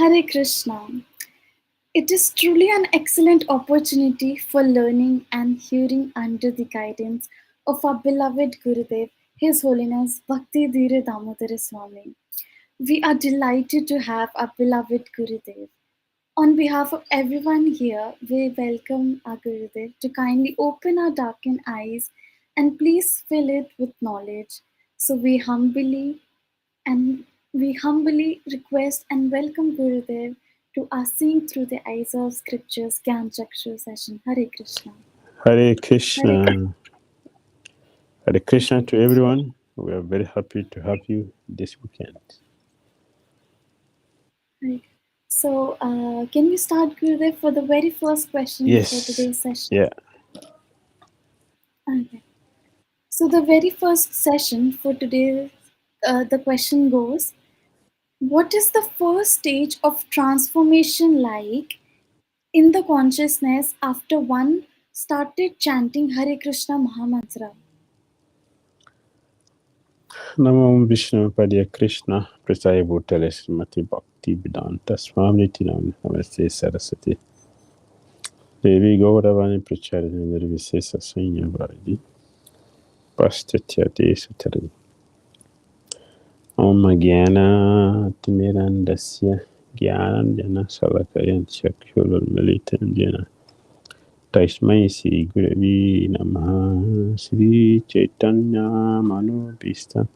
Hare Krishna. It is truly an excellent opportunity for learning and hearing under the guidance of our beloved Gurudev, His Holiness Bhakti Dhira Damodara Swami. We are delighted to have our beloved Gurudev. On behalf of everyone here, we welcome our Gurudev to kindly open our darkened eyes and please fill it with knowledge. So and we humbly request and welcome Gurudev to our Seeing Through the Eyes of Scriptures Gyan chakshu session. Hare Krishna. Hare Hare Krishna. Hare Krishna to Krishna. everyone. We are very happy to have you this weekend. Hare. So, can we start, Gurudev, for the very first question for Yes. today's session? Yeah. Okay. So, the very first session for today, the question goes: what is the first stage of transformation like in the consciousness after one started chanting Hare Krishna Mahamantra? Namo Vishnu Padya Krishna Prasaya Bhutale Srimati Bhakti Vedanta Swami Tinam Namaste Saraswati Devi Gauravani Pracharini Nirvisesa Sanya Varadi Pastatya Desatari Om Gyana Timirandasya Gyanan Jana Salakayan Chakshulun Militan Jana Tasmai Sri Guravi Namaha Sri Chaitanya Manobhishtam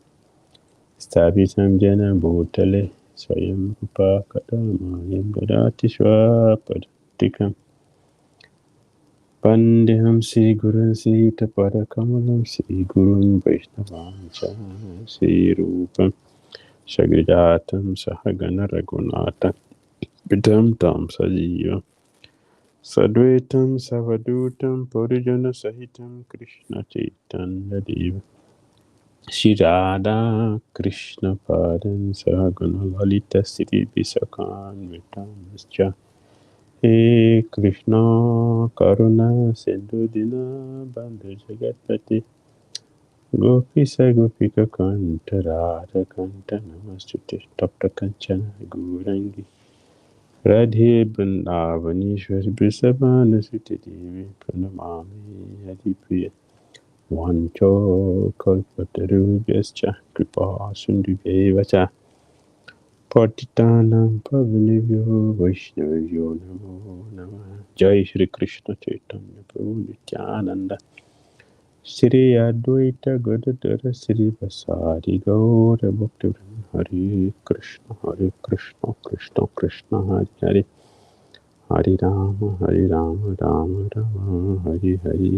Sthapitam Jena Bhutale Swayam Rupa Kadamayam Dadati Swapadtikam Pandeham Sri Gurun Sita Padakamalam Sri Gurun Vaishnavancha Sri Rupam Shagrijatam Sahagana Raghunata Vidam Tam Sajiva Sadvaitam Savadutam Purijana Sahitam Krishna Chaitanya Deva Shri Radha Krishna Padan Sahagana Lalita Sri Visakan Vitamascha He Krishna Karuna Sindhu Dina Bandhu Jagatpati Gopi Sagopika Kanta Radha Kanta Namastute Dr. Kanchana Gurangi Radhe Vrindavaneshwari Vrisabhanu Suti Devi Pranamami Haripriya Vancho Kalpatarubhyascha Kripa Sindhubhyeva cha Patitanam Pavanebhyo Vaishnavyo Namo Namah Jai Shri Krishna Chaitanya Prabhu Nityananda Shri Advaita Gadadhara Shri Vasari Gaura Bhaktivinoda Hare Krishna Krishna Krishna Hare Hare Hare Rama Rama Rama Hare Hare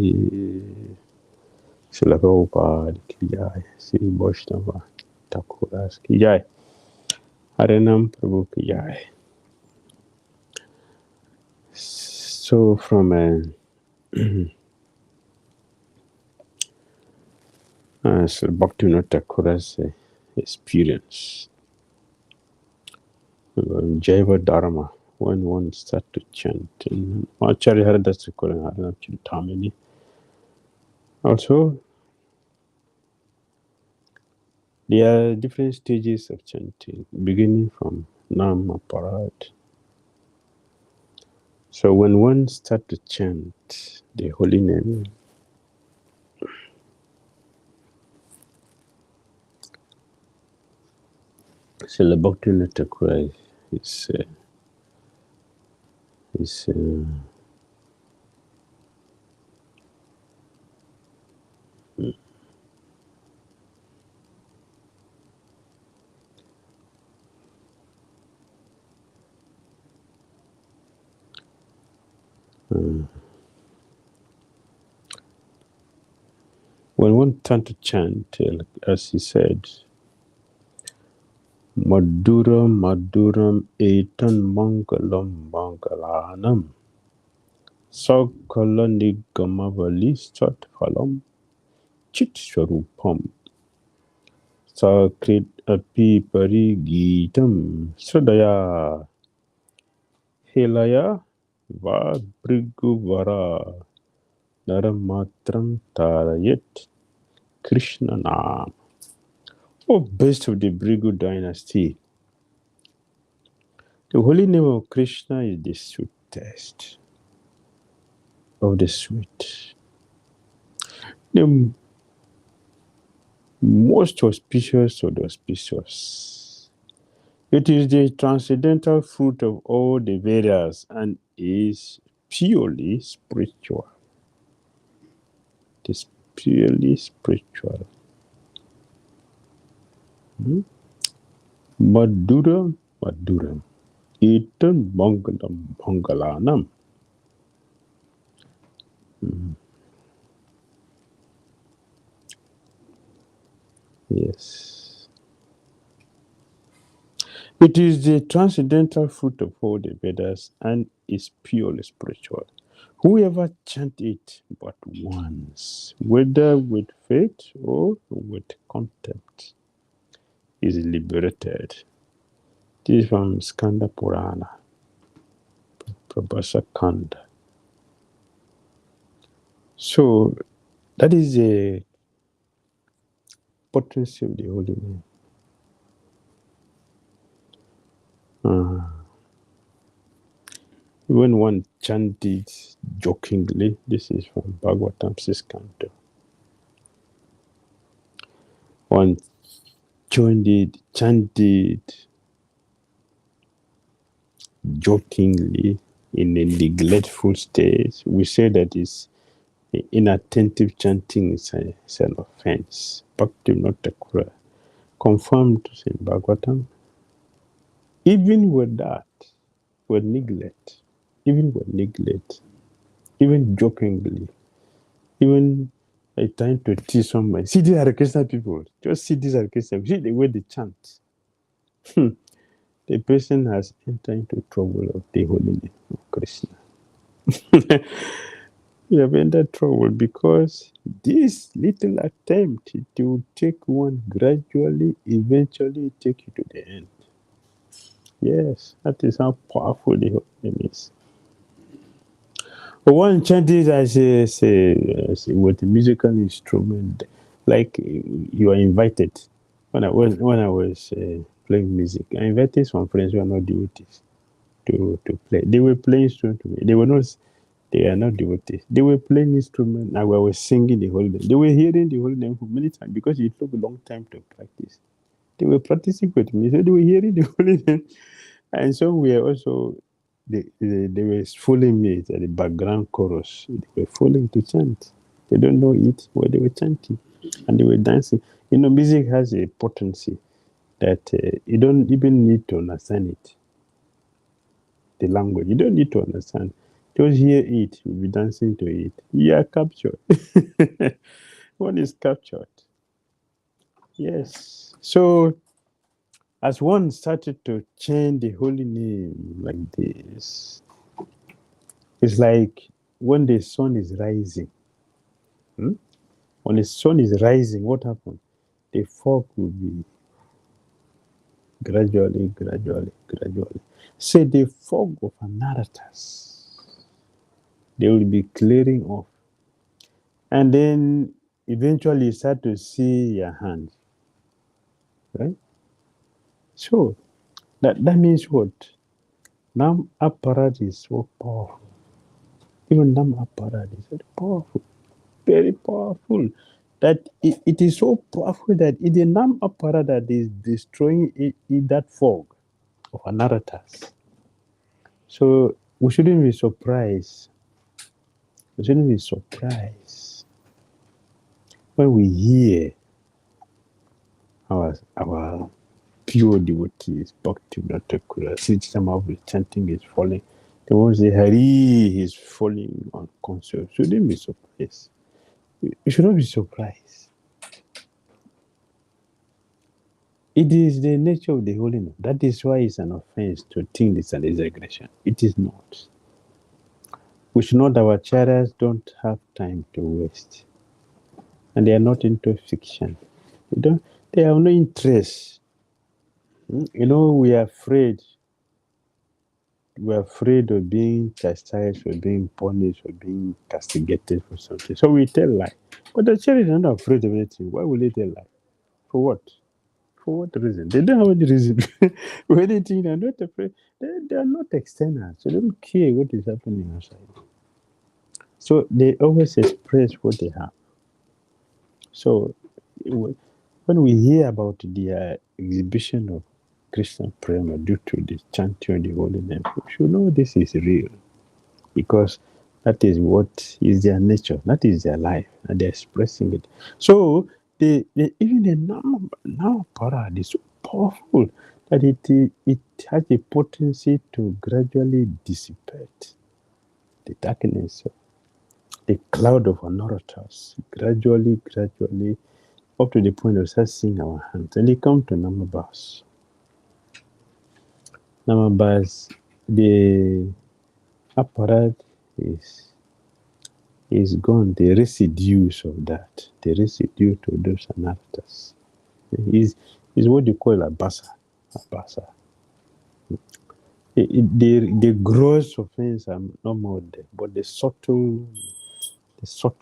Srila Prabhupada ki jai, Sri Vaishnava Thakuras ki jai, Harinam Prabhu ki jai. So from Sri Bhaktivinoda Thakur's experience, Jaiva Dharma, when one start to chant, and Acharya Haridas Thakur and Harinam Chintamani, also there are different stages of chanting, beginning from Nama Parat. So when one start to chant the holy name, Srila Bhaktivinoda Thakur is is when one turned to chant, as he said, Madhuram Madhuram Etan Mangalam Mangalanam Sakala Nigamavali Satphalam Chit Swarupam Sakrit Api Parigitam Sradaya Helaya Va Briguvara Naramatram Tarayat Krishna Nam. Oh, best of the Brigu dynasty, The holy name of Krishna is the sweetest of the sweet, the most auspicious of the auspicious. It is the transcendental fruit of all the Vedas and is purely spiritual. It is purely spiritual. Hmm? Maduram, Maduram. Etam Mangalam Mangalanam. Hmm. Yes. It is the transcendental fruit of all the Vedas and is purely spiritual. Whoever chant it but once, whether with faith or with contempt, is liberated. This is from Skanda Purana, Prabhasa Kanda. So that is the potency of the holy name. Uh, when one chanted jokingly, this is from Bhagavatam 6 Canto. One chanted jokingly in a neglectful state. We say that is inattentive chanting is an offense. Bhakti not confirmed in Bhagavatam. Even with that, with neglect, even jokingly, even trying to teach somebody. See, these are Krishna people. Just see these are Krishna people. See the way they chant. The person has entered into trouble of the holy name of Krishna. You have entered trouble because this little attempt to take one gradually, eventually take you to the end. Yes, that is how powerful the holy name is. But one chanted as with a musical instrument, like you are invited. When I was playing music, I invited some friends who are not devotees to play. They were playing instrument to me. They are not devotees. They were playing instrument and I was singing the holy name. They were hearing the holy name for many times because it took a long time to practice. They were practicing with me, so they were hearing the holy name. And so we are also they were following me at the background chorus. They were following to chant. They don't know it, but they were chanting and they were dancing. You know, music has a potency that you don't even need to understand it. The language you don't need to understand. Just hear it. You'll be dancing to it. You are captured. One is captured. Yes. So as one started to chant the holy name like this, it's like when the sun is rising. Hmm? When the sun is rising, what happens? The fog will be gradually. Say the fog of anaratas, they will be clearing off. And then eventually you start to see your hands, right? So that means what? Nam apparat is so powerful. Even Nam apparat is very powerful. That it is so powerful that it is Nam apparat that is destroying that fog of anaratas. So we shouldn't be surprised. We shouldn't be surprised when we hear our pure devotees, Bhakti Natakura, Sri chanting is falling. The ones say Hari is falling unconscious. Shouldn't be surprised. You should not be surprised. It is the nature of the holiness. That is why it's an offense to think it's an exaggeration. It is not. We should know that our chariots don't have time to waste. And they are not into fiction. They have no interest. You know, we're afraid of being chastised or being punished or being castigated for something. So we tell lie. But the child is not afraid of anything. Why will he tell lie? For what? For what reason? They don't have any reason for anything. They're not afraid. They are not external, so they don't care what is happening outside. So they always express what they have. So when we hear about the exhibition of Christian prayer due to the chanting of the holy name, we should know this is real because that is what is their nature, that is their life, and they're expressing it. So even the now parad is so powerful that it has the potency to gradually dissipate the darkness of the cloud of anorotas, gradually, up to the point of start seeing our hands. And they come to Namabas. Namabas, the apparatus is gone. The residues of that, the residue to those anartas, is what you call a basa. A basa. The gross offense are not more there, but the subtle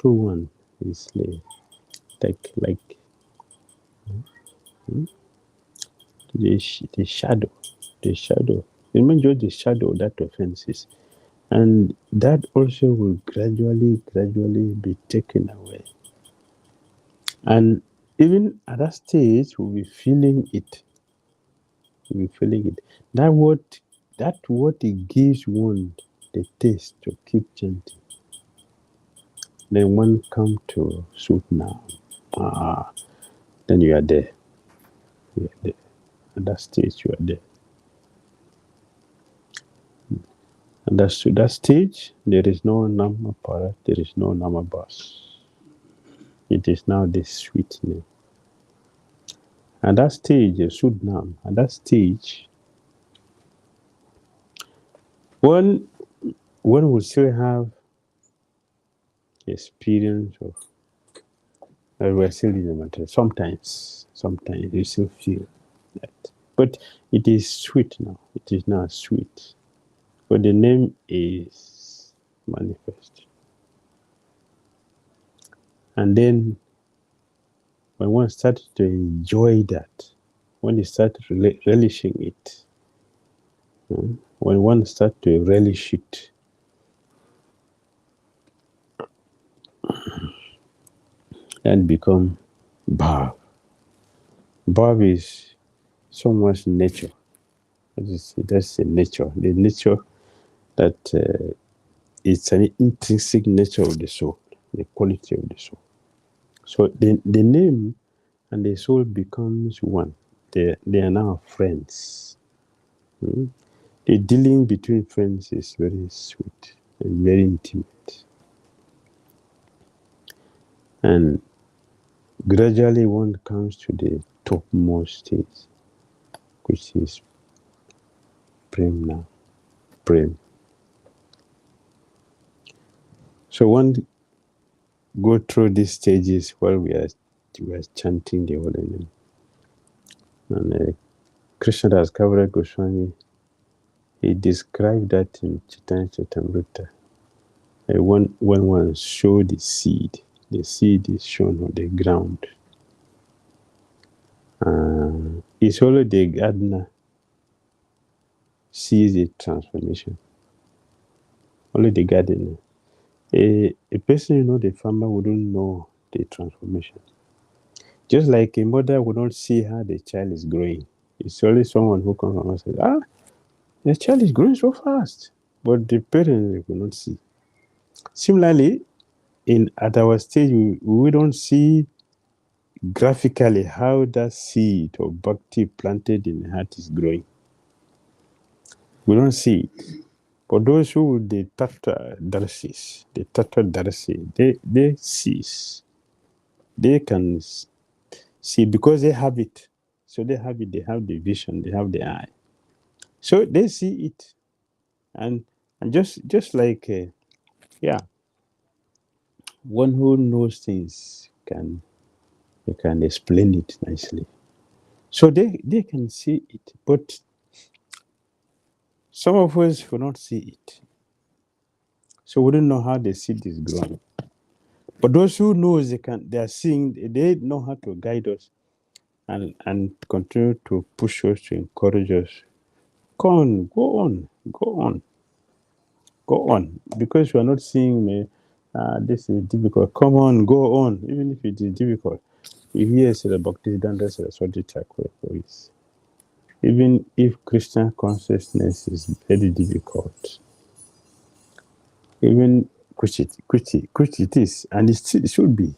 one is like the shadow, the shadow. Remember the shadow that offense is, and that also will gradually be taken away. And even at that stage, we'll be feeling it. We'll be feeling it. That what it gives one the taste to keep chanting. Then one come to suit now. Ah, then you are there. You are there. At that stage, you are there. And that's to that stage, there is no Nama Para, there is no Nama Bas. It is now the sweet name. At that stage, Sudnam, at that stage, one one will still have experience of we're still in the matter. Sometimes you still feel that. But it is sweet now. It is now sweet. But the name is manifest. And then when one started to enjoy that, when you start relishing it, when one starts to relish it, and become Bhav. Bhav is someone's nature. That's the nature. The nature that it's an intrinsic nature of the soul, the quality of the soul. So the name and the soul becomes one. They are now friends. Mm. The dealing between friends is very sweet and very intimate. And gradually one comes to the topmost stage, which is Prem now. Prem. So one go through these stages while we are chanting the holy name. And Krishnadas Kaviraj Goswami, he described that in Chaitanya Charitamrita. When one show the seed is shown on the ground. It's only the gardener sees the transformation. Only the gardener. A person, the farmer wouldn't know the transformation. Just like a mother would not see how the child is growing. It's only someone who comes and says, the child is growing so fast. But the parents will not see. Similarly, at our stage, we don't see graphically how that seed of bhakti planted in the heart is growing. We don't see it. But those who the Tattva Darsi, they see. They can see because they have it. So they have it, they have the vision, they have the eye. So they see it. And just like, one who knows things can explain it nicely. So they can see it, but some of us will not see it. So we don't know how the seed is growing. But those who knows they are seeing, they know how to guide us. and continue to push us to encourage us. Go on, go on, go on, go on. Because you are not seeing me, this is difficult. Come on, go on. Even if it is difficult. You hear say the Bhakti Dandra Saraswati Thakur voice. Even if Christian consciousness is very difficult, even which it is, and it should be,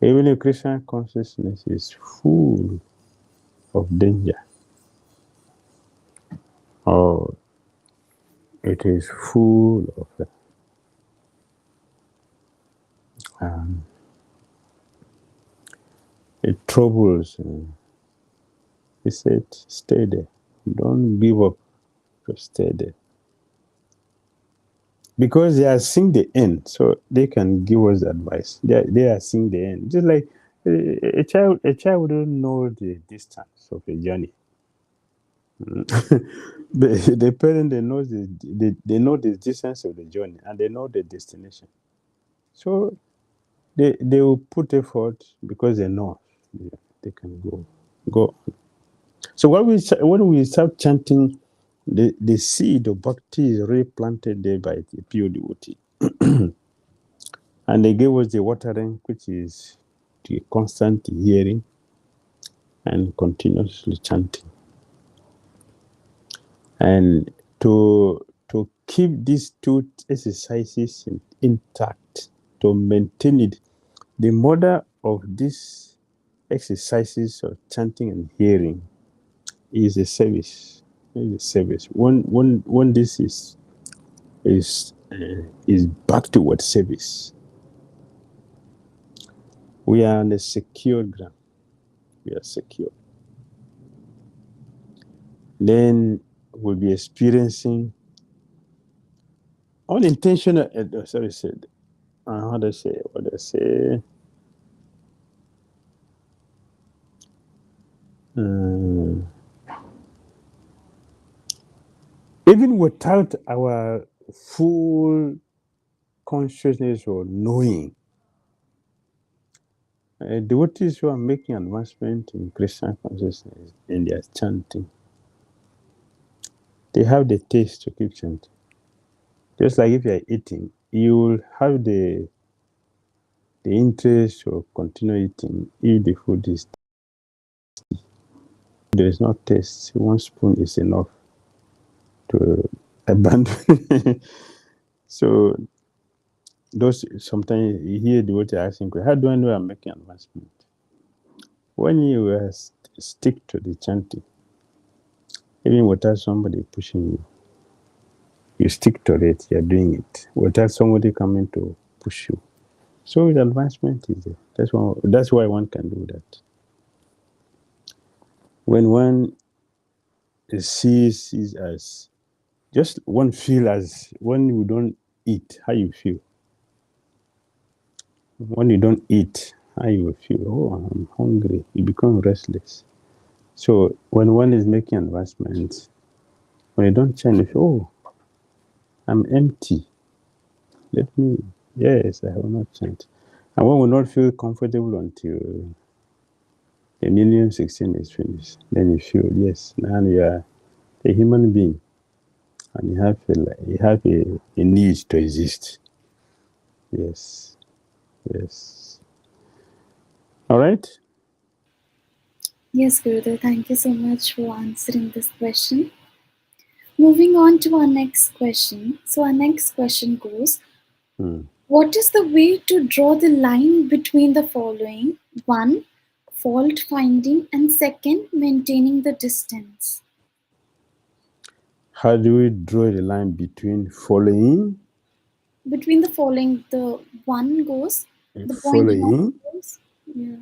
even if Christian consciousness is full of danger, or it is full of um, troubles. He said, stay there. Don't give up. Just stay there. Because they are seeing the end, so they can give us advice. They are seeing the end. Just like a child wouldn't know the distance of a journey. The parent they know the distance of the journey and they know the destination. So they will put effort because they know they can go. So when we start chanting, the seed of bhakti is already planted there by the pure devotee, and they gave us the watering, which is the constant hearing and continuously chanting, and to keep these two exercises intact, to maintain it. The mother of these exercises of chanting and hearing is a service. Is a service. When this is back toward service, we are on a secure ground. We are secure. Then we'll be experiencing unintentional. Sorry, said. How do I say? What do I say? Uh, Even without our full consciousness or knowing, devotees who are making advancement in Christian consciousness in their chanting, they have the taste to keep chanting. Just like if you are eating, you will have the interest to continue eating if the food is there is no taste. One spoon is enough to abandon. So those sometimes you hear the devotee asking, how do I know I'm making advancement? When you stick to the chanting, even without somebody pushing you, you stick to it, you're doing it without somebody coming to push you. So the advancement is there. That's why one can do that. When one sees as just one feel as when you don't eat, how you feel. When you don't eat, how you feel. Oh, I'm hungry. You become restless. So when one is making advancements, when you don't change, you feel, oh, I'm empty. Let me, yes, I will not change. And one will not feel comfortable until the millennium 16 is finished. Then you feel, yes, now you are a human being and you have a need to exist. Yes, yes. All right. Yes, Gurudev, thank you so much for answering this question. Moving on to our next question. So, our next question goes, Hmm. what is the way to draw the line between the following? One, fault finding, and second, maintaining the distance. How do we draw the line between following, Between the following, the one goes, the point one following, goes, yeah,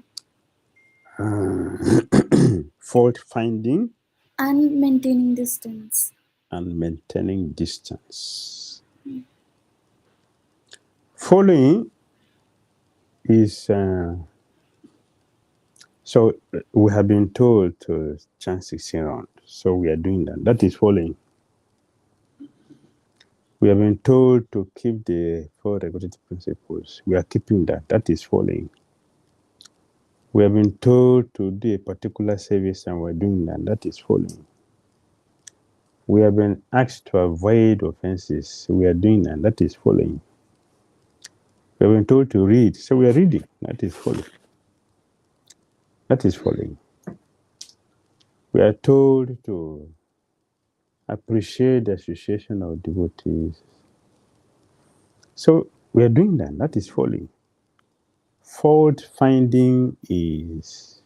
uh, fault finding, and maintaining distance. and maintaining distance? Following is so we have been told to chant 16 round. So we are doing that. That is following. We have been told to keep the four regulative principles. We are keeping that. That is following. We have been told to do a particular service and we're doing that. That is following. We have been asked to avoid offenses. We are doing that. That is following. We have been told to read. So we are reading. That is following. That is following. We are told to appreciate the association of devotees. So we are doing that. That is following. Fault finding is,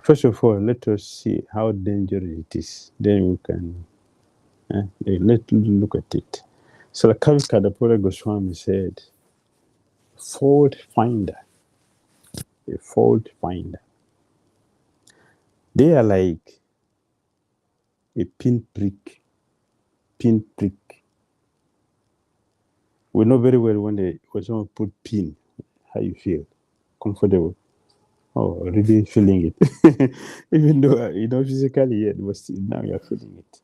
first of all, let us see how dangerous it is. Then we can, let's look at it. So, Kavi Kadapura Goswami said, fault finder, a fault finder. They are like a pinprick. Pinprick. We know very well when someone put pin, how you feel. Comfortable. Oh, really feeling it. Even though you don't physically yet, but still now you're feeling it.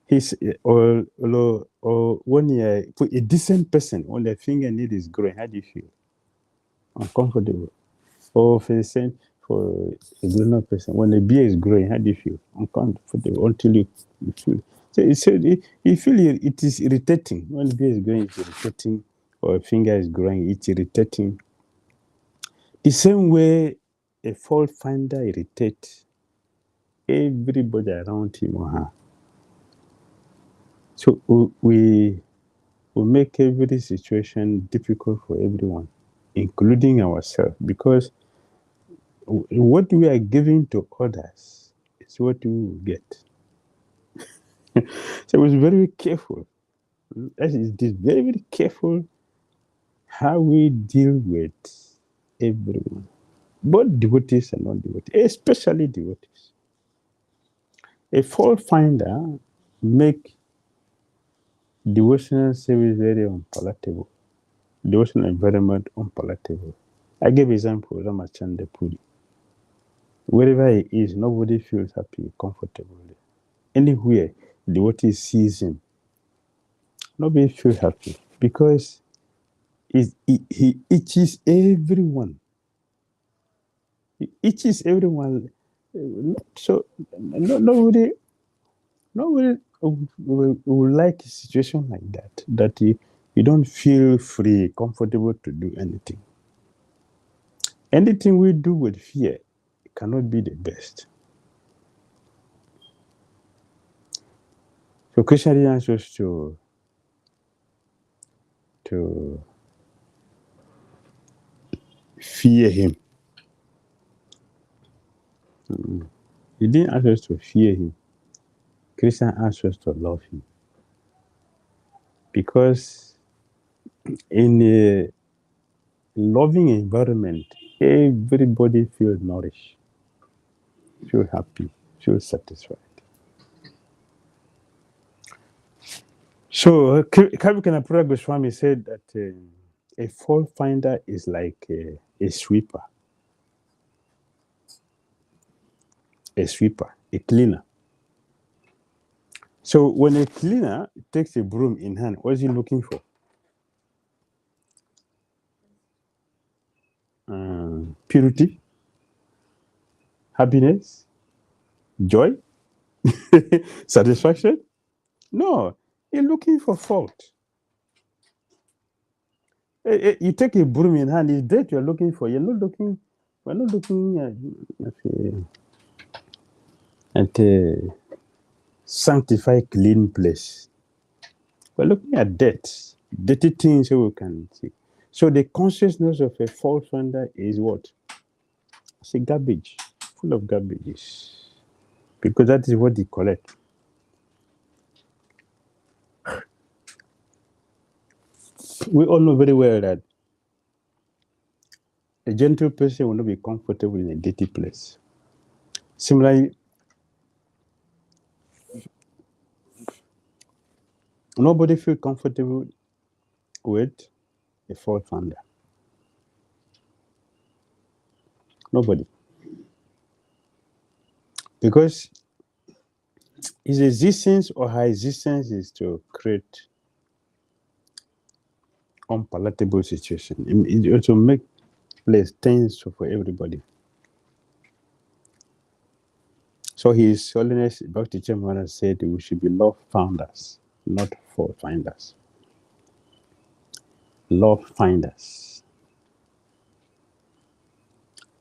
He's or when you for a decent person, when their fingernail is growing, how do you feel? Uncomfortable. Or for the same for a grown-up person, when the beard is growing, how do you feel? Uncomfortable until you feel. So you feel it is irritating. When the beard is growing, it's irritating, or a finger is growing, it's irritating. The same way a fault finder irritates everybody around him or her. So we make every situation difficult for everyone, including ourselves, because what we are giving to others is what we will get. So it's very careful. It is very, very careful how we deal with everyone, both devotees and non-devotees, especially devotees. A fault finder make devotional service very unpalatable, devotional environment unpalatable. I give example, Ramachandra Puri. Wherever he is, nobody feels happy, comfortable. Anywhere devotee sees him, nobody feels happy because he itches everyone. He itches everyone. So nobody will like a situation like that. That you don't feel free, comfortable to do anything. Anything we do with fear cannot be the best. So Krishna wants us to fear him. He didn't ask us to fear him. Krishna asked us to love him. Because in a loving environment, everybody feels nourished, feel happy, feel satisfied. So Kavikanapura Goswami said that a fault finder is like a sweeper, a cleaner. So when a cleaner takes a broom in hand, what is he looking for? Purity, happiness, joy, satisfaction? No, he's looking for fault. You take a broom in hand, it's that you're looking for. We're not looking at a sanctified, clean place. We're looking at dirt, dirty things so we can see. So the consciousness of a fault finder is what? It's a garbage, full of garbage. Because that is what they collect. We all know very well that a gentle person will not be comfortable in a dirty place. Similarly, nobody feels comfortable with a fault finder. Nobody. Because his existence or her existence is to create unpalatable situation. To make place things for everybody. So His Holiness Bhakti Maharaj said we should be love founders, not fault finders. Love finders.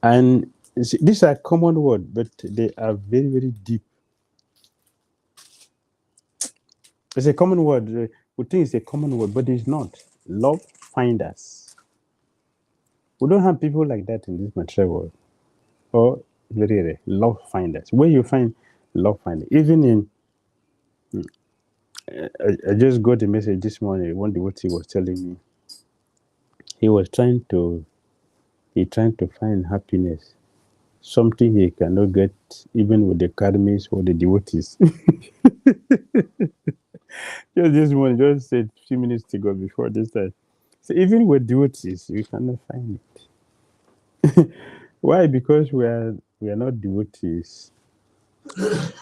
And these are common words, but they are very, very deep. It's a common word. We think it's a common word, but it's not. Love finders. We don't have people like that in this material world. Or very rare. Love finders. Where you find love finders. Even in, I just got a message this morning. One devotee was telling me he was trying to find happiness. Something he cannot get even with the karmis or the devotees. Just this morning, just said a few minutes ago before this time. So even with devotees, you cannot find it. Why? Because we are not devotees.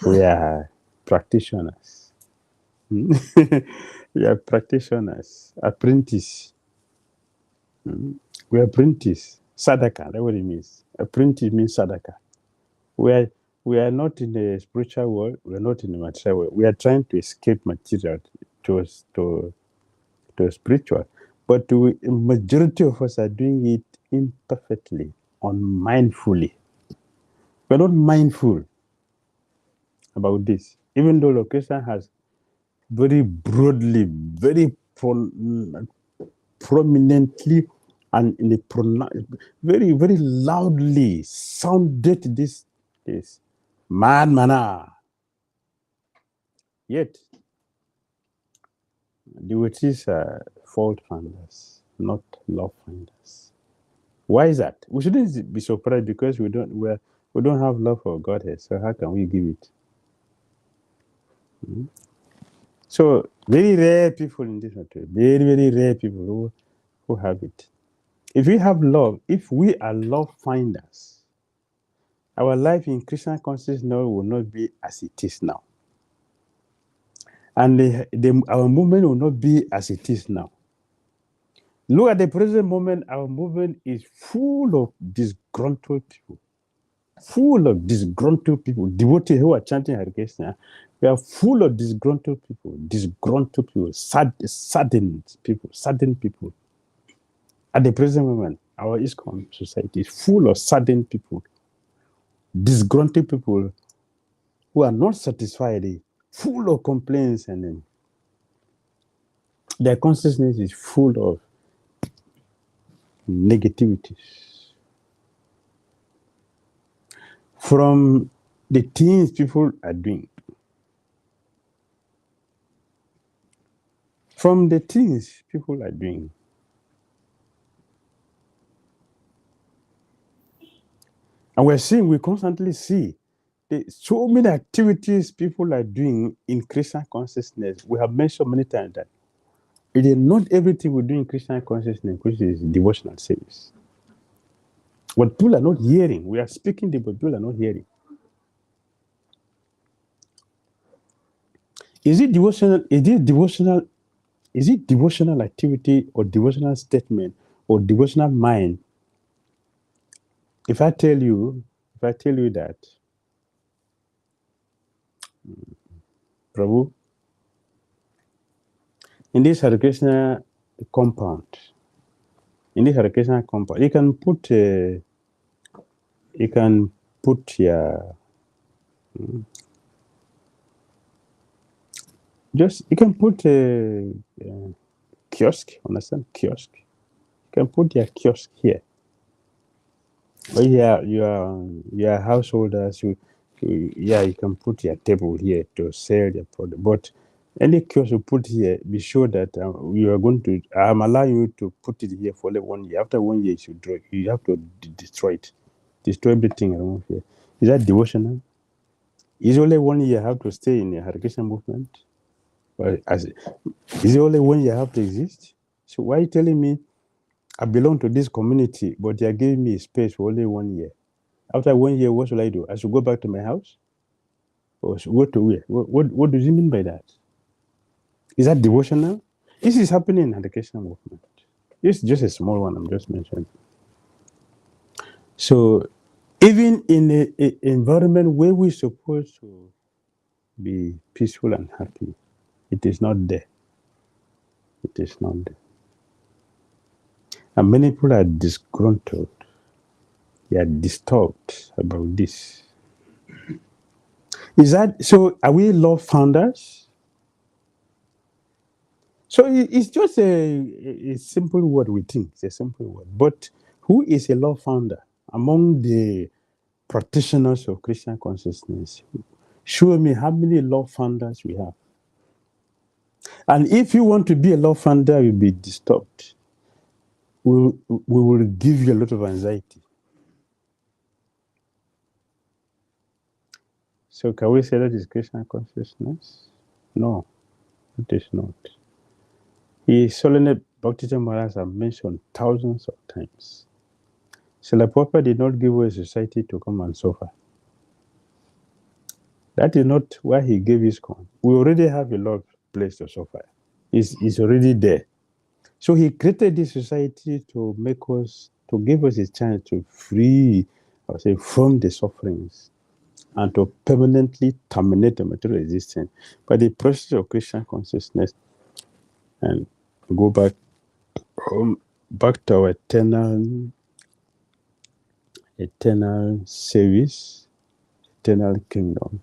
We are practitioners. Hmm? We are practitioners, apprentice. We are apprentice. Sadaka, that's what it means. Apprentice means sadaka. We are we are not in the spiritual world. We are not in the material world. We are trying to escape material to to to spiritual, but majority of us are doing it imperfectly, unmindfully. We're not mindful about this, even though location has very broadly, very prominently, and in a very, very loudly sounded this man manner. Yet, devotees are fault finders, not love finders. Why is that? We shouldn't be surprised because we don't have love for Godhead. So how can we give it? So very rare people in this country, very very rare people who have it. If we have love, if we are love finders, our life in Christian consciousness now will not be as it is now, and our movement will not be as it is now. Look at the present moment. Our movement is full of disgruntled people. Full of disgruntled people, devotees who are chanting Hare Krishna. We are full of disgruntled people, saddened people. At the present moment, our ISKCON society is full of saddened people, disgruntled people who are not satisfied, full of complaints, and then their consciousness is full of negativities. From the things people are doing, from the things people are doing, and we constantly see so many activities people are doing in Christian consciousness. We have mentioned many times that it is not everything we do in Christian consciousness which is devotional service. What people are not hearing, we are speaking, but people are not hearing. Is it devotional? Is it devotional? Is it devotional activity or devotional statement or devotional mind? If I tell you that, Prabhu, in this Hare Krishna compound, you can put your you can put a kiosk, understand? Kiosk. You can put your kiosk here. But yeah, you are householders. You can put your table here to sell your product. But any kiosk you put here, be sure that you are going to. I'm allowing you to put it here for only 1 year. After 1 year, you have to destroy it, destroy everything around here. Is that devotional? Is only 1 year have to stay in the Hare Krishna movement? Or is it only 1 year have to exist? So why are you telling me I belong to this community, but they are giving me space for only 1 year? After 1 year, what should I do? I should go back to my house? Or should go to where? What does it mean by that? Is that devotional? This is happening in the Krishna movement. It's just a small one I'm just mentioning. So even in a environment where we're supposed to be peaceful and happy, it is not there. It is not there. And many people are disgruntled. They are disturbed about this. Is that so? Are we law founders? So it's just a simple word we think. It's a simple word. But who is a law founder among the practitioners of Christian consciousness? Show me how many law founders we have. And if you want to be a law founder, you'll be disturbed. We will give you a lot of anxiety. So can we say that is Christian consciousness? No, it is not. He Solene Baptism Maharaj have mentioned thousands of times. Srila Prabhupada did not give us a society to come and suffer. That is not why he gave his con. We already have a lot of place to suffer. It's already there. So he created this society to make us, to give us a chance to free, I would say, from the sufferings and to permanently terminate the material existence by the process of Christian consciousness and go back home, back to our eternal service, eternal kingdom,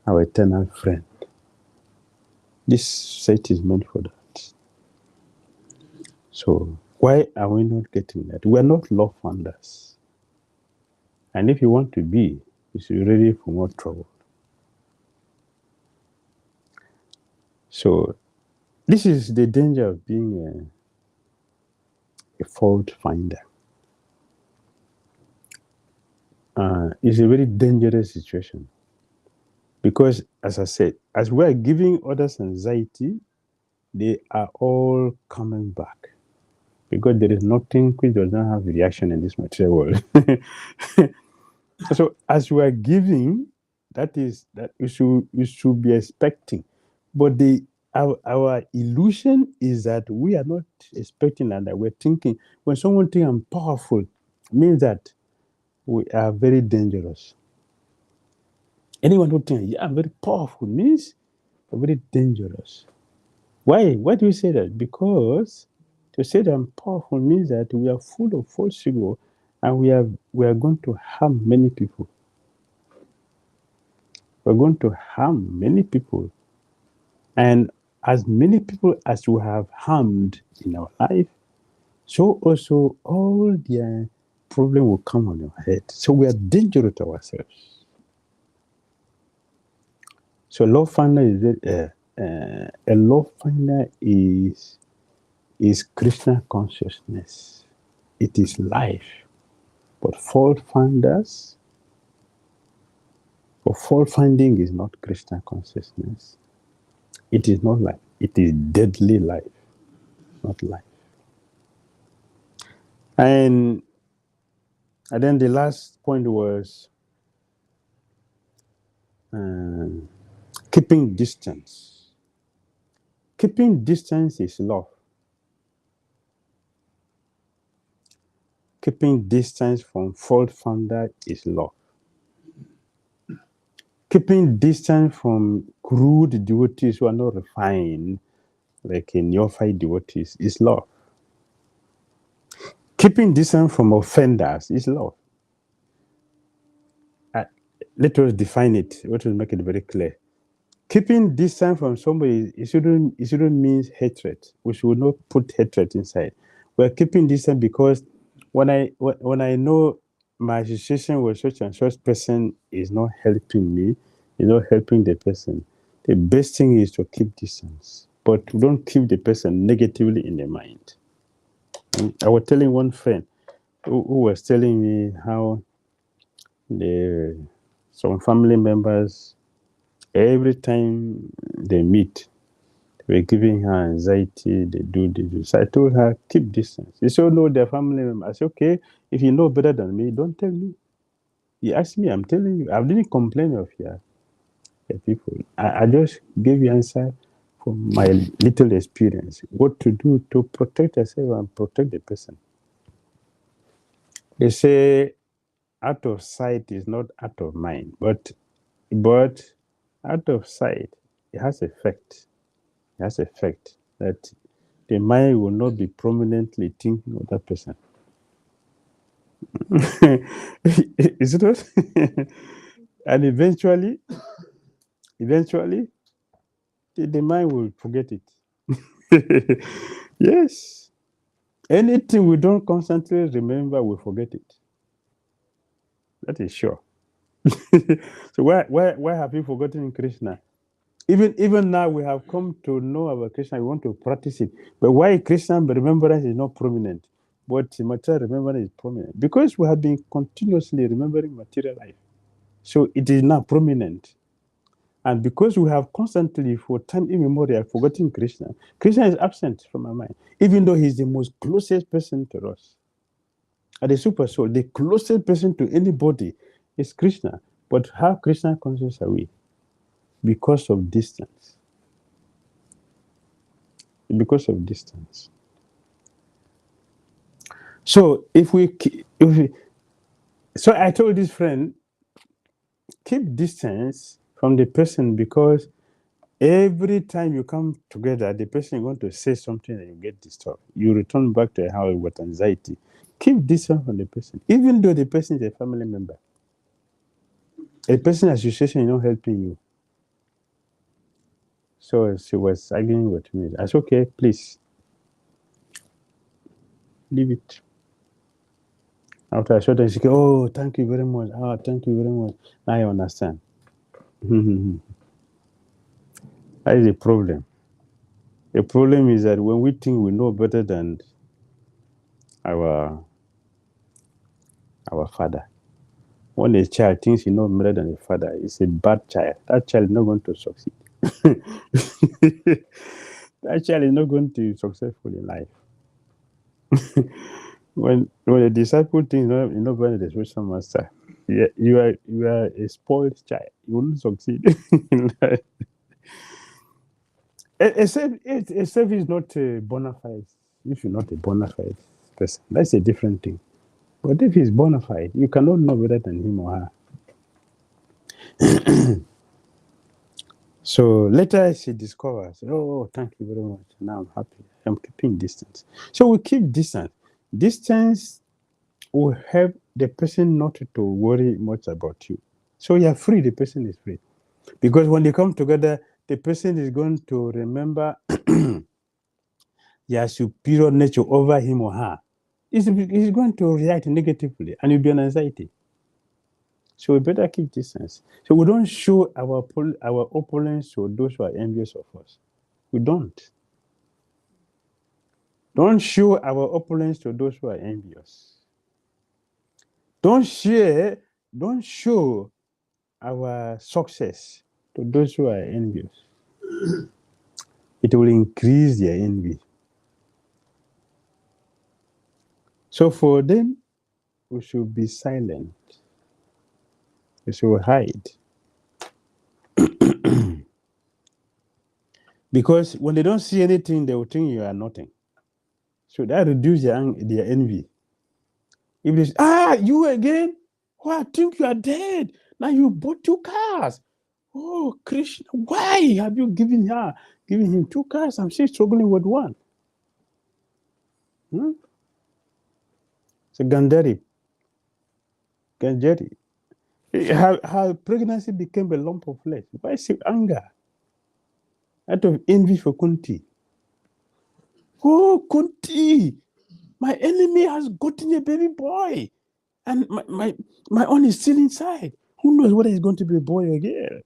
our eternal friend. This society is meant for that. So why are we not getting that? We are not law founders. And if you want to be, you should be ready for more trouble. So this is the danger of being a fault finder. It's a very dangerous situation because, as I said, as we are giving others anxiety, they are all coming back because there is nothing which does not have reaction in this material world. So as we are giving, that is that you should be expecting, but our illusion is that we are not expecting and that we're thinking. When someone thinks I'm powerful, means that we are very dangerous. Anyone who thinks, yeah, I'm very powerful means they're very dangerous. Why? Why do you say that? Because to say that I'm powerful means that we are full of false ego and we are going to harm many people. We're going to harm many people. And as many people as we have harmed in our life, so also all their problem will come on your head. So we are dangerous to ourselves. So law finder a law finder is Krishna consciousness. It is life. But fault finding is not Krishna consciousness. It is not life. It is deadly life, not life. And then the last point was uh, keeping distance. Keeping distance is love. Keeping distance from fault finder is love. Keeping distance from crude devotees who are not refined, like neophyte devotees, is love. Keeping distance from offenders is love. Let us define it. Let us make it very clear. Keeping distance from somebody, it shouldn't mean hatred. We should not put hatred inside. We're keeping distance because when I know my association with such and such person is not helping me, is not helping the person, the best thing is to keep distance. But don't keep the person negatively in the mind. I was telling one friend who was telling me how the some family members every time they meet, they were giving her anxiety. They do this. So I told her keep distance. She said, "No, they're family members." I said, "Okay, if you know better than me, don't tell me." He asked me. I'm telling you. I didn't complain of your people. I just gave you answer from my little experience. What to do to protect yourself and protect the person. They say out of sight is not out of mind, but out of sight, it has effect. It has effect that the mind will not be prominently thinking of that person. Is it not? And eventually, the mind will forget it. Yes. Anything we don't constantly remember, we forget it. That is sure. So why have you forgotten Krishna? Even now we have come to know about Krishna, we want to practice it. But why Krishna remembrance is not prominent, but material remembrance is prominent? Because we have been continuously remembering material life. So it is now prominent. And because we have constantly, for time immemorial, forgotten Krishna, Krishna is absent from our mind, even though he's the most closest person to us. At the super soul, the closest person to anybody is Krishna. But how Krishna conscious are we? Because of distance. Because of distance. So so I told this friend, keep distance from the person because every time you come together, the person is going to say something and you get disturbed. You return back to a house with anxiety. Keep distance from the person, even though the person is a family member. A person association is not helping you. So she was arguing with me. I said, okay, please leave it. After I showed her, she said, oh, thank you very much. Oh, thank you very much. Now I understand. That is the problem. The problem is that when we think we know better than our our father, when a child thinks he knows better than a father, it's a bad child. That child is not going to succeed. That child is not going to be successful in life. When a disciple thinks you know better than the spiritual master, yeah, you are a spoiled child. You won't succeed in life. Except he's not a bona fide. If you're not a bona fide person, that's a different thing. But if he's bona fide, you cannot know better than him or her. So later she discovers, oh, thank you very much. Now I'm happy. I'm keeping distance. So we keep distance. Distance will help the person not to worry much about you. So you're free, the person is free. Because when they come together, the person is going to remember your superior nature over him or her. He's going to react negatively and you'll be an anxiety. So we better keep distance. So we don't show our opponents to those who are envious of us. We don't. Don't show our opponents to those who are envious. Don't share, don't show our success to those who are envious. It will increase their envy. So for them, we should be silent. We should hide. Because when they don't see anything, they will think you are nothing. So that reduces their envy. If they say, you again? Oh, I think you are dead. Now you bought 2 cars. Oh, Krishna, why have you given him 2 cars? I'm still struggling with one. Hmm? So Gandhari. Her pregnancy became a lump of flesh. Why is it anger? Out of envy for Kunti. Oh, Kunti, my enemy has gotten a baby boy. And my own is still inside. Who knows whether it's going to be a boy or a girl?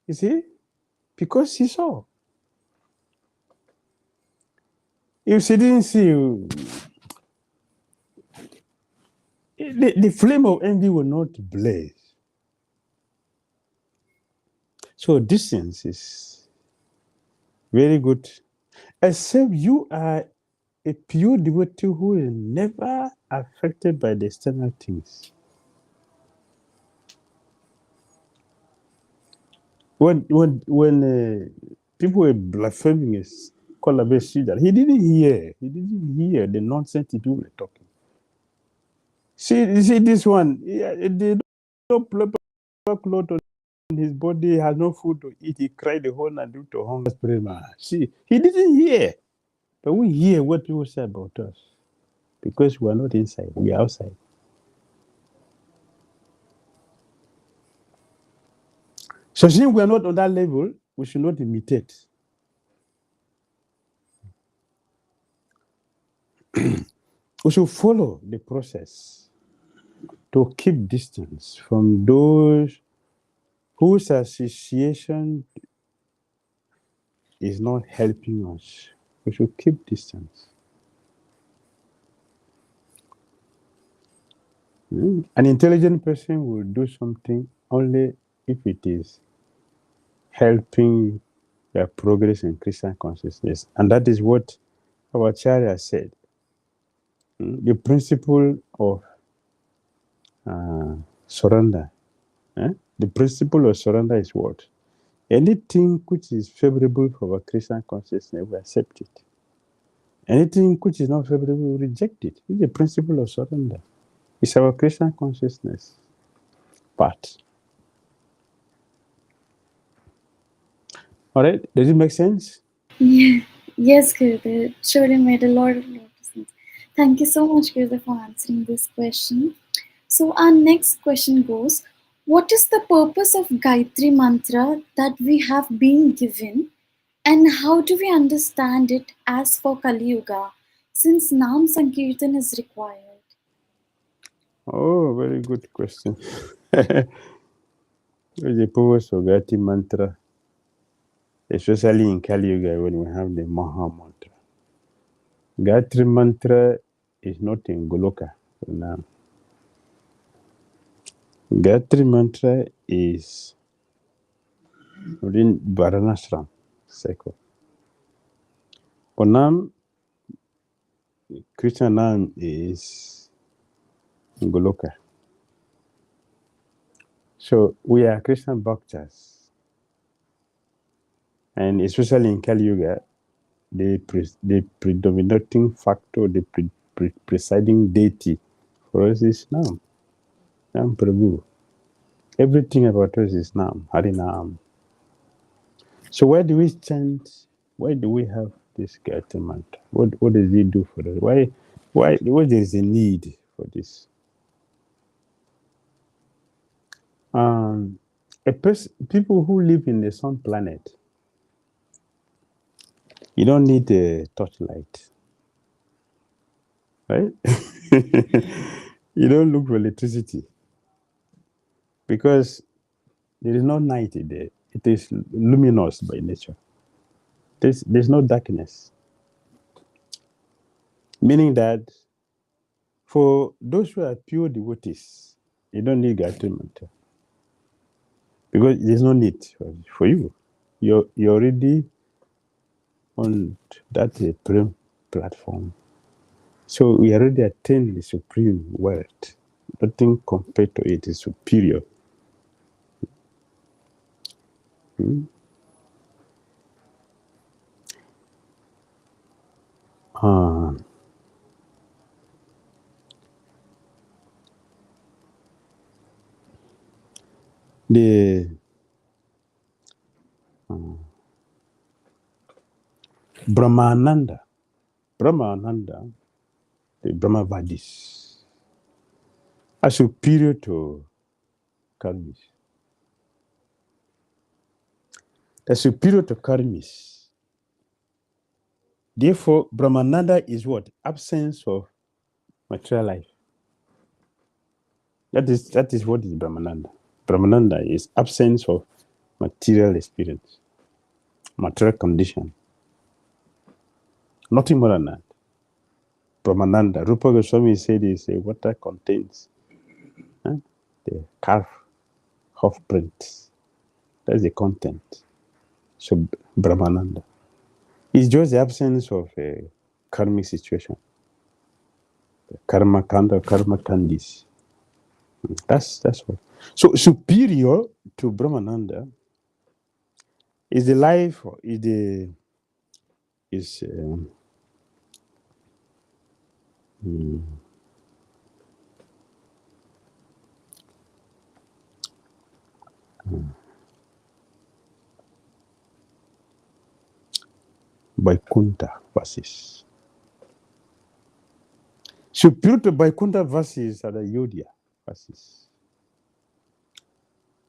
You see? Because she saw. If she didn't see you, the flame of envy will not blaze. So distance is very good. Except you are a pure devotee who is never affected by the external things. When people were blaspheming his Kolabe Sridhar, he didn't hear the nonsense people were talking. See this one. They don't proper clothes on his body, has no food to eat. He cried the whole night due to hunger. See, he didn't hear. But we hear what people say about us because we are not inside, we are outside. So since we are not on that level, we should not imitate. We should follow the process to keep distance from those whose association is not helping us. We should keep distance. An intelligent person will do something only if it is helping their progress in Christian consciousness. And that is what our Acharya said. The principle of surrender. The principle of surrender is what? Anything which is favorable for our Christian consciousness, we accept it. Anything which is not favorable, we reject it. It's the principle of surrender. It's our Christian consciousness part. All right? Does it make sense? Yeah. Yes, Gurudev. Surely made a lot of sense. Thank you so much, Gurudev, for answering this question. So our next question goes, what is the purpose of Gayatri Mantra that we have been given, and how do we understand it as for Kali Yuga, since Nam Sankirtan is required? Oh, very good question. The purpose of Gayatri Mantra, especially in Kali Yuga when we have the Maha Mantra. Gayatri Mantra is not in Goloka. Now, Gayatri Mantra is within Varanashram cycle. But now, Krishna Nam is in Goloka. So we are Krishna Bhaktas. And especially in Kali Yuga, the predominating factor, the presiding deity for us is Nam. Nam Prabhu. Everything about us is Nam, Harinam. So why do we chant? Why do we have this Gayatri Mantra? What does it do for us? Why there is a need for this? Um, people who live in the sun planet, you don't need a torchlight, right? You don't look for electricity because there is no night there. It is luminous by nature. There's no darkness. Meaning that for those who are pure devotees, you don't need Gayatri Mantra because there's no need for you. You're already on that supreme platform. So we already attained the supreme world. Nothing compared to it is superior. Hmm? Uh, the Brahmananda, Brahmananda, the Brahmavadis are superior to karmis. They're superior to karmis. Therefore, Brahmananda is what? Absence of material life. That is what is Brahmananda. Brahmananda is absence of material experience, material condition. Nothing more than that. Brahmananda. Rupa Goswami said is water contains the calf hoof print. That's the content. So Brahmananda. It's just the absence of a karmic situation. Karma kanda, karma kandis. That's what. So superior to Brahmananda is the life, is Vaikuntha verses. Superior to Vaikuntha verses are the Ayodhya verses.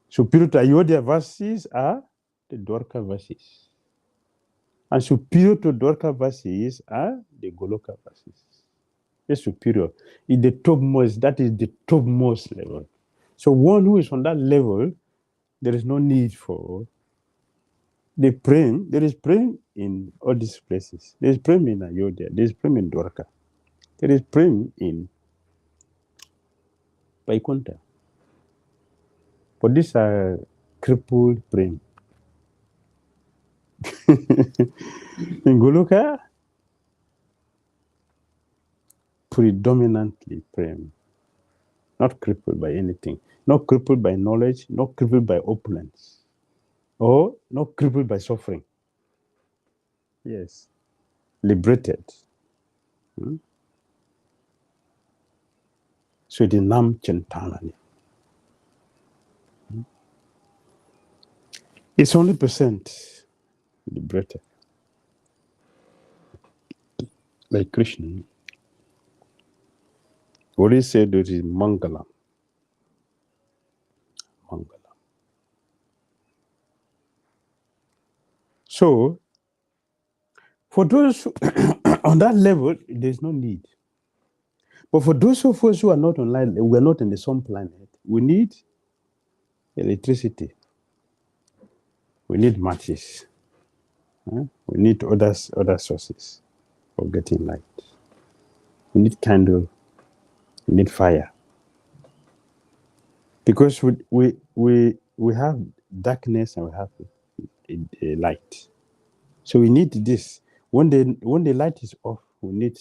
Superior to Ayodhya verses are the Dwarka verses. And superior to Dwarka verses are the Goloka verses. It's superior. It's the topmost, that is the topmost level. So one who is on that level, there is no need for the prem. There is prem in all these places. There is prem in Ayodhya. There is prem in Dwarka. There is prem in Vaikuntha. But these are crippled prem. In Goloka, predominantly prem. Not crippled by anything. Not crippled by knowledge. Not crippled by opulence. Or not crippled by suffering. Yes. Liberated. Hmm? So it is Nam Chintamani. It's only percent liberated. Like Krishna. What he said it is Mangalam. Mangalam. So for those on that level, there's no need. But for those of us who are not online, we're not in the sun planet, we need electricity. We need matches. We need other sources for getting light. We need candle. We need fire. Because we have darkness and we have a light. So we need this. When the light is off, we need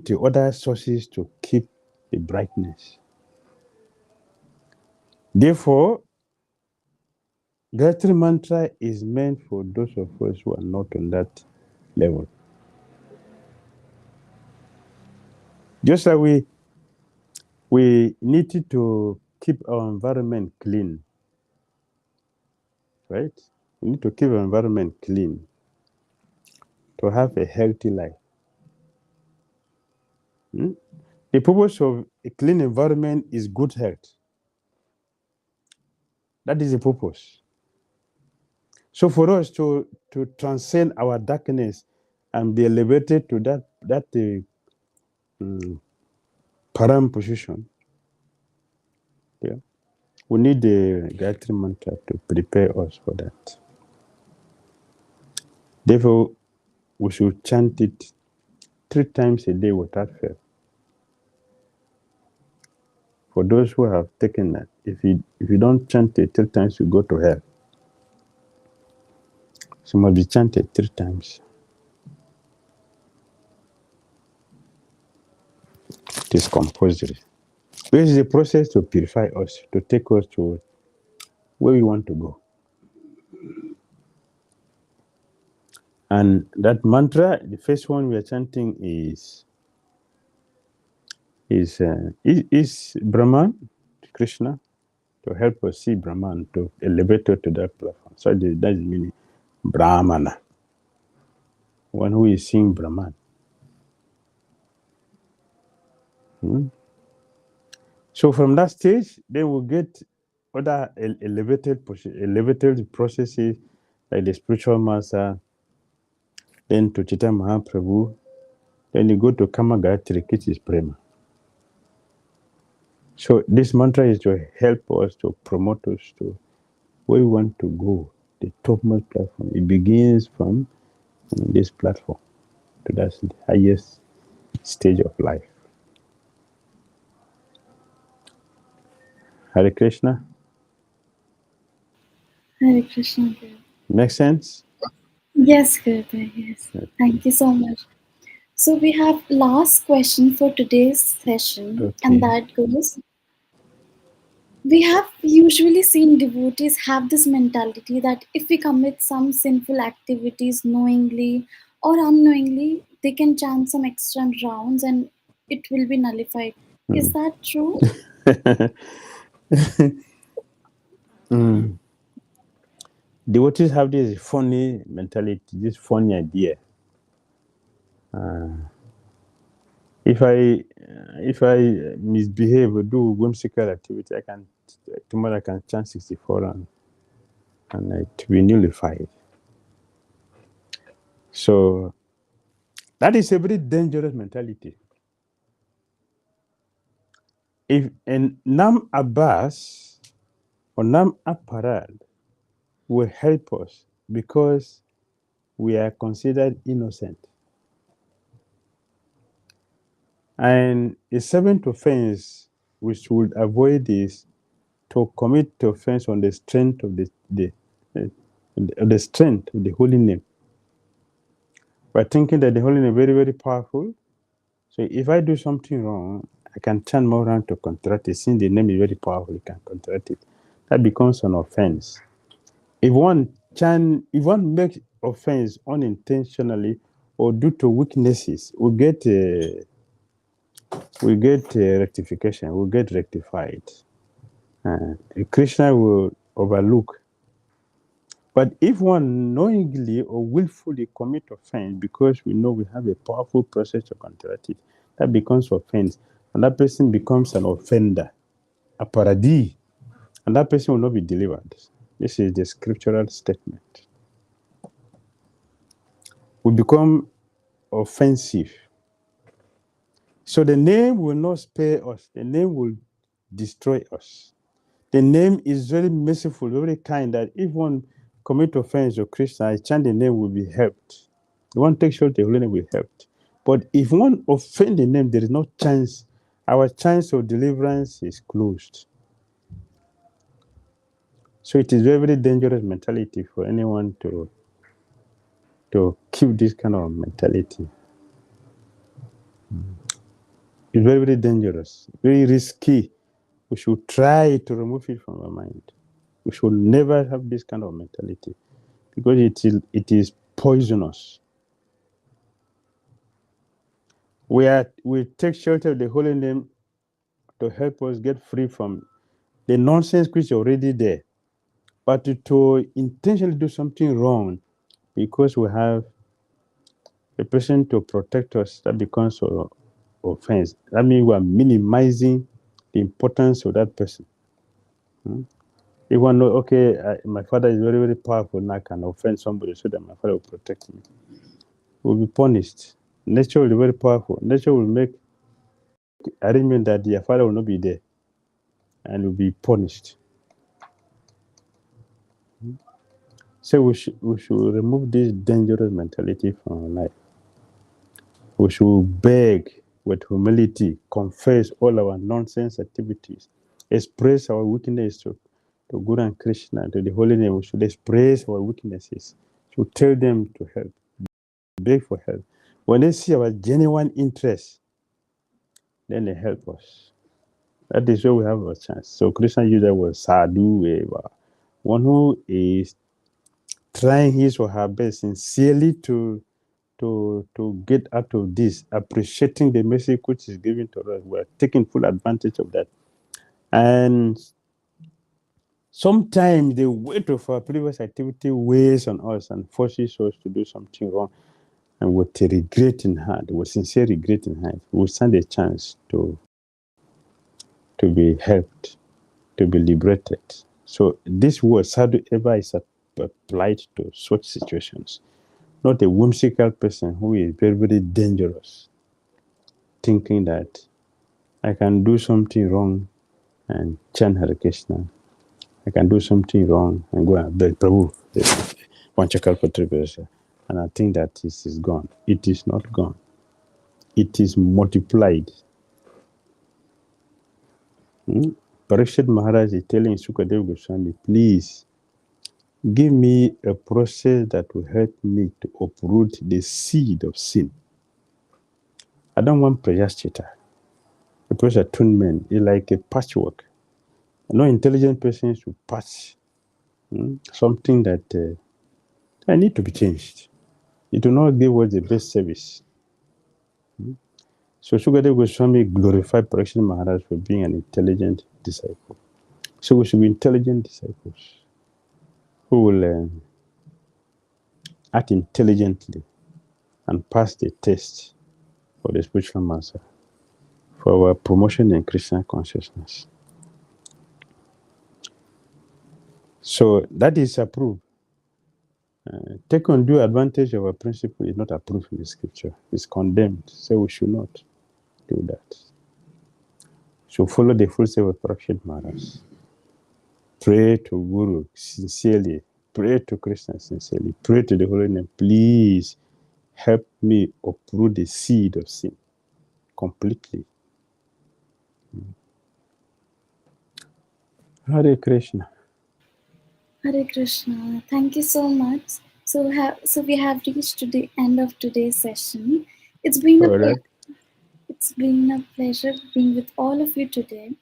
the other sources to keep the brightness. Therefore, Gayatri Mantra is meant for those of us who are not on that level. Just like we needed to keep our environment clean, right? We need to keep our environment clean to have a healthy life. Hmm? The purpose of a clean environment is good health. That is the purpose. So for us to transcend our darkness and be elevated to that param position, yeah, we need the Gayatri Mantra to prepare us for that. Therefore, we should chant it 3 times a day without fail. For those who have taken that, if you don't chant it 3 times, you go to hell. So it must be chanted 3 times. It is compulsory. This is a process to purify us, to take us to where we want to go. And that mantra, the first one we are chanting is Brahman, Krishna, to help us see Brahman, to elevate us to that platform. So that's the meaning. Brahmana, one who is seeing Brahman. So from that stage, then we'll get other elevated processes like the spiritual master, then to Chaitanya Mahaprabhu, then you go to Kama Gayatri, which is Prema. So this mantra is to help us, to promote us to where we want to go, the topmost platform. It begins from this platform to that highest stage of life. Hare Krishna. Hare Krishna, Guru. Make sense? Yes, Gurudev, yes. Thank you so much. So we have last question for today's session, and Okay. that goes: we have usually seen devotees have this mentality that if we commit some sinful activities knowingly or unknowingly, they can chant some extra rounds and it will be nullified. Is that true? Mm. Devotees have this funny mentality, this funny idea. If I misbehave or do whimsical activity, I can tomorrow I can chant 64 and it will be nullified. So that is a very dangerous mentality. If and Nam Abbas or Nam Aparad will help us because we are considered innocent. And a seventh offense we should avoid is to commit offense on the strength of uh, the strength of the holy name. By thinking that the holy name is very, very powerful. So if I do something wrong, I can turn more around to contract it. Since the name is very powerful, you can contract it. That becomes an offense. If one makes offense unintentionally or due to weaknesses, we get rectification. We get rectified. A Krishna will overlook. But if one knowingly or willfully commit offense because we know we have a powerful process to counteract it, that becomes offense, and that person becomes an offender, a paradis, and that person will not be delivered. This is the scriptural statement. We become offensive. So the name will not spare us, the name will destroy us. The name is very merciful, very kind, that if one commit offense or Christian, I chant the name will be helped. The one takes shelter, the holy name will be helped. But if one offend the name, there is no chance. Our chance of deliverance is closed. So it is very, very dangerous mentality for anyone to keep this kind of mentality. It's very, very dangerous, very risky. We should try to remove it from our mind. We should never have this kind of mentality because it is poisonous. We take shelter of the holy name to help us get free from the nonsense which is already there. But to intentionally do something wrong because we have a person to protect us, that becomes an offense. That means we are minimizing the importance of that person. If one know, okay, my father is very, very powerful, and I can offend somebody so that my father will protect me, will be punished. Nature will be very powerful. Nature will make arrangement that your father will not be there and will be punished. So we should remove this dangerous mentality from our life. We should beg with humility, confess all our nonsense activities, express our weakness to Guru and Krishna, to the Holy Name. We should express our weaknesses, to tell them to help, beg for help. When they see our genuine interest, then they help us. That is where we have a chance. So Krishna used that word sadhu, one who is trying his or her best sincerely to get out of this, appreciating the message which is given to us. We're taking full advantage of that. And sometimes the weight of our previous activity weighs on us and forces us to do something wrong. And with a regret in heart, with sincere regret in heart, we stand a chance to be helped, to be liberated. So this word sadhu ever is applied to such situations. Not a whimsical person who is very, very dangerous, thinking that I can do something wrong and chant Hare Krishna. I can do something wrong and go and beg Prabhu, one chakal for and I think that this is gone. It is not gone. It is multiplied. Parikshit Maharaj is telling Sukadev Goswami, please give me a process that will help me to uproot the seed of sin. I don't want prayaschita. The process atonement is like a patchwork. No intelligent person should patch something that need to be changed. It will not give us the best service. So Sukadev Goswami glorified Parikshit Maharaj for being an intelligent disciple. So we should be intelligent disciples who will act intelligently and pass the test for the spiritual master for our promotion in Christian consciousness. So that is approved. Take undue advantage of a principle is not approved in the scripture. It's condemned. So we should not do that. So follow the full of Prakshit Maharaj. Pray to Guru sincerely. Pray to Krishna sincerely. Pray to the Holy Name. Please help me uproot the seed of sin completely. Hare Krishna. Hare Krishna. Thank you so much. So we have reached to the end of today's session. It's been a All right. it's been a pleasure being with all of you today.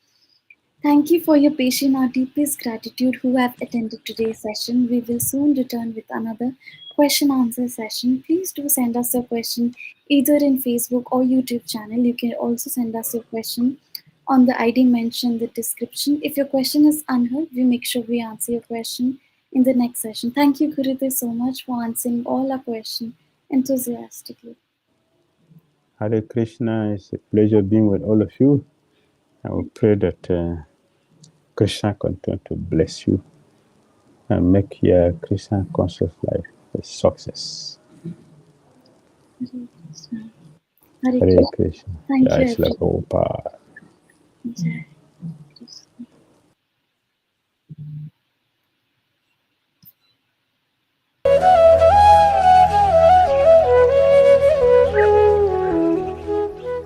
Thank you for your patience, our deepest gratitude who have attended today's session. We will soon return with another question answer session. Please do send us your question either in Facebook or YouTube channel. You can also send us your question on the ID mentioned in the description. If your question is unheard, we make sure we answer your question in the next session. Thank you, Gurudev, so much for answering all our questions enthusiastically. Hare Krishna. It's a pleasure being with all of you. I will pray that Krishna continue to bless you and make your Krishna conscious life a success. Hare Krishna. Hare Hare Krishna. Krishna. Thank you, Jai Shri everyone. Prabhupada. Jai.